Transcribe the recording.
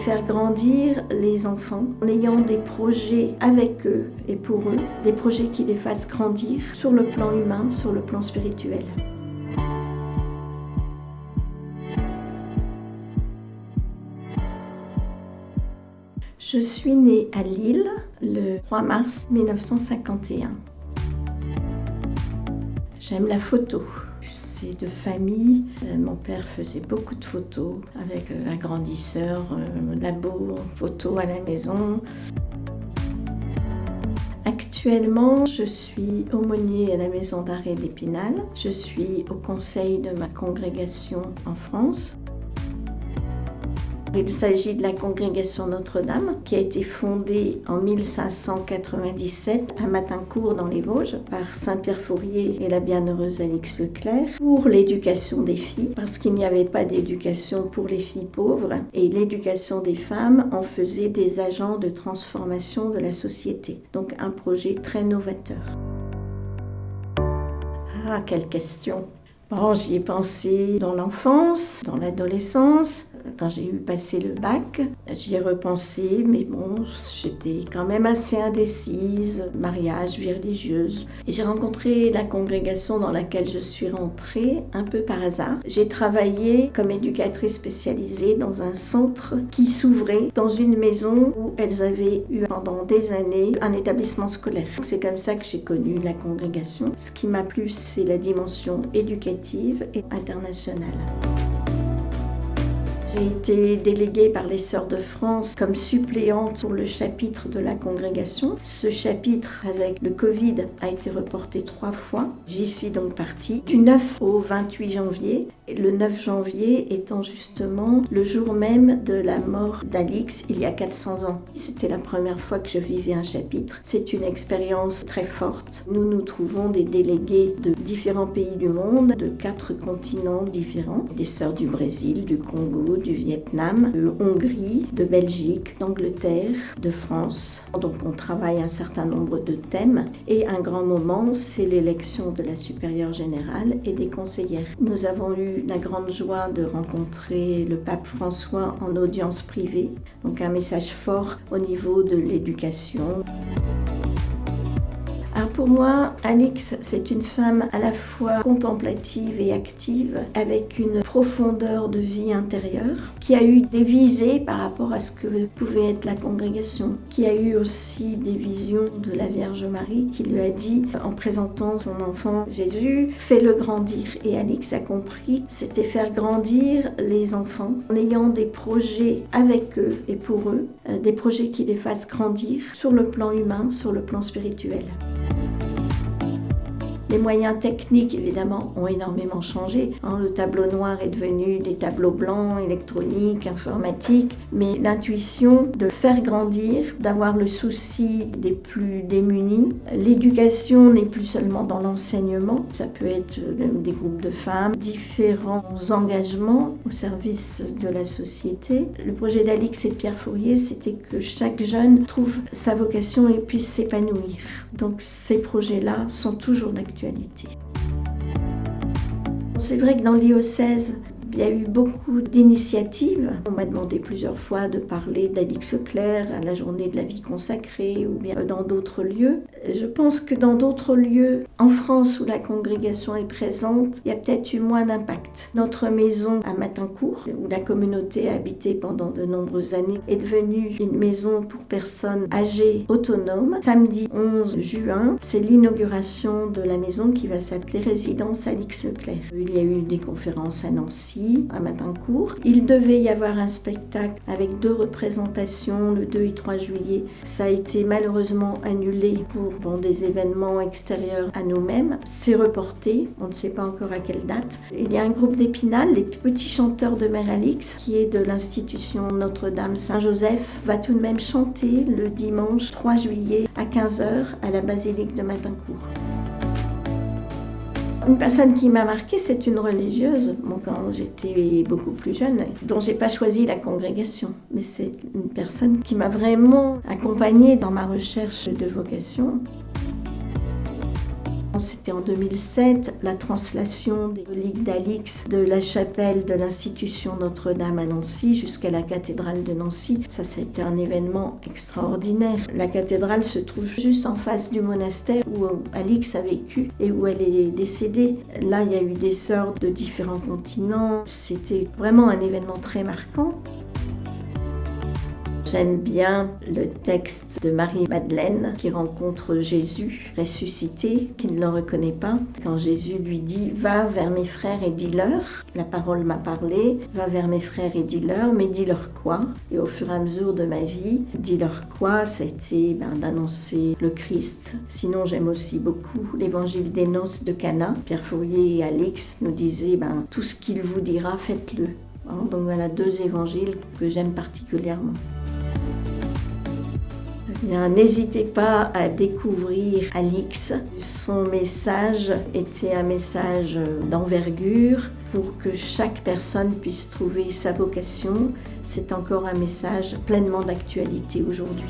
faire grandir les enfants en ayant des projets avec eux et pour eux, des projets qui les fassent grandir sur le plan humain, sur le plan spirituel. Je suis née à Lille le 3 mars 1951. J'aime la photo. C'est de famille. Mon père faisait beaucoup de photos avec agrandisseur, labo, photos à la maison. Actuellement, je suis aumônier à la maison d'arrêt d'Épinal. Je suis au conseil de ma congrégation en France. Il s'agit de la congrégation Notre-Dame qui a été fondée en 1597 à Matincourt dans les Vosges par Saint-Pierre Fourier et la bienheureuse Alix Leclerc pour l'éducation des filles parce qu'il n'y avait pas d'éducation pour les filles pauvres et l'éducation des femmes en faisait des agents de transformation de la société. Donc un projet très novateur. Ah, quelle question! Bon, j'y ai pensé dans l'enfance, dans l'adolescence. Quand j'ai eu passé le bac, j'y ai repensé, mais bon, j'étais quand même assez indécise, mariage, vie religieuse. Et j'ai rencontré la congrégation dans laquelle je suis rentrée un peu par hasard. J'ai travaillé comme éducatrice spécialisée dans un centre qui s'ouvrait dans une maison où elles avaient eu pendant des années un établissement scolaire. C'est comme ça que j'ai connu la congrégation. Ce qui m'a plu, c'est la dimension éducative et internationale. J'ai été déléguée par les Sœurs de France comme suppléante pour le chapitre de la congrégation. Ce chapitre, avec le Covid, a été reporté 3 fois. J'y suis donc partie du 9 au 28 janvier. Et le 9 janvier étant justement le jour même de la mort d'Alix il y a 400 ans. C'était la première fois que je vivais un chapitre. C'est une expérience très forte. Nous nous trouvons des délégués de différents pays du monde, de 4 continents différents. Des sœurs du Brésil, du Congo, du Vietnam, de Hongrie, de Belgique, d'Angleterre, de France. Donc on travaille un certain nombre de thèmes et un grand moment, c'est l'élection de la supérieure générale et des conseillères. Nous avons eu la grande joie de rencontrer le pape François en audience privée, donc un message fort au niveau de l'éducation. Alors pour moi, Alix, c'est une femme à la fois contemplative et active, avec une profondeur de vie intérieure, qui a eu des visées par rapport à ce que pouvait être la congrégation, qui a eu aussi des visions de la Vierge Marie, qui lui a dit, en présentant son enfant Jésus, fais-le grandir. Et Alix a compris, c'était faire grandir les enfants, en ayant des projets avec eux et pour eux, des projets qui les fassent grandir sur le plan humain, sur le plan spirituel. Les moyens techniques, évidemment, ont énormément changé. Le tableau noir est devenu des tableaux blancs, électroniques, informatiques. Mais l'intuition de faire grandir, d'avoir le souci des plus démunis. L'éducation n'est plus seulement dans l'enseignement. Ça peut être des groupes de femmes, différents engagements au service de la société. Le projet d'Alix et de Pierre Fourier, c'était que chaque jeune trouve sa vocation et puisse s'épanouir. Donc ces projets-là sont toujours d'actualité. C'est vrai que dans le diocèse, il y a eu beaucoup d'initiatives. On m'a demandé plusieurs fois de parler d'Alix Leclerc à la journée de la vie consacrée ou bien dans d'autres lieux. Je pense que dans d'autres lieux, en France où la congrégation est présente, il y a peut-être eu moins d'impact. Notre maison à Matincourt, où la communauté a habité pendant de nombreuses années, est devenue une maison pour personnes âgées autonomes. Samedi 11 juin, c'est l'inauguration de la maison qui va s'appeler Résidence Alix Leclerc. Il y a eu des conférences à Nancy, à Matincourt. Il devait y avoir un spectacle avec 2 représentations le 2 et 3 juillet. Ça a été malheureusement annulé pour des événements extérieurs à nous-mêmes. C'est reporté, on ne sait pas encore à quelle date. Il y a un groupe d'Épinal, les petits chanteurs de Mère Alix, qui est de l'institution Notre-Dame Saint-Joseph, va tout de même chanter le dimanche 3 juillet à 15h à la basilique de Matincourt. Une personne qui m'a marquée, c'est une religieuse, quand j'étais beaucoup plus jeune, dont j'ai pas choisi la congrégation. Mais c'est une personne qui m'a vraiment accompagnée dans ma recherche de vocation. C'était en 2007, la translation des reliques d'Alix de la chapelle de l'institution Notre-Dame à Nancy jusqu'à la cathédrale de Nancy. Ça, c'était un événement extraordinaire. La cathédrale se trouve juste en face du monastère où Alix a vécu et où elle est décédée. Là, il y a eu des sœurs de différents continents. C'était vraiment un événement très marquant. J'aime bien le texte de Marie-Madeleine qui rencontre Jésus ressuscité, qui ne le reconnaît pas. Quand Jésus lui dit « Va vers mes frères et dis-leur », la parole m'a parlé, « Va vers mes frères et dis-leur », mais dis-leur quoi ? Et au fur et à mesure de ma vie, dis-leur quoi ? C'était d'annoncer le Christ. Sinon, j'aime aussi beaucoup l'évangile des noces de Cana. Pierre Fourier et Alix nous disaient « Tout ce qu'il vous dira, faites-le ». Donc voilà 2 évangiles que j'aime particulièrement. N'hésitez pas à découvrir Alix. Son message était un message d'envergure pour que chaque personne puisse trouver sa vocation. C'est encore un message pleinement d'actualité aujourd'hui.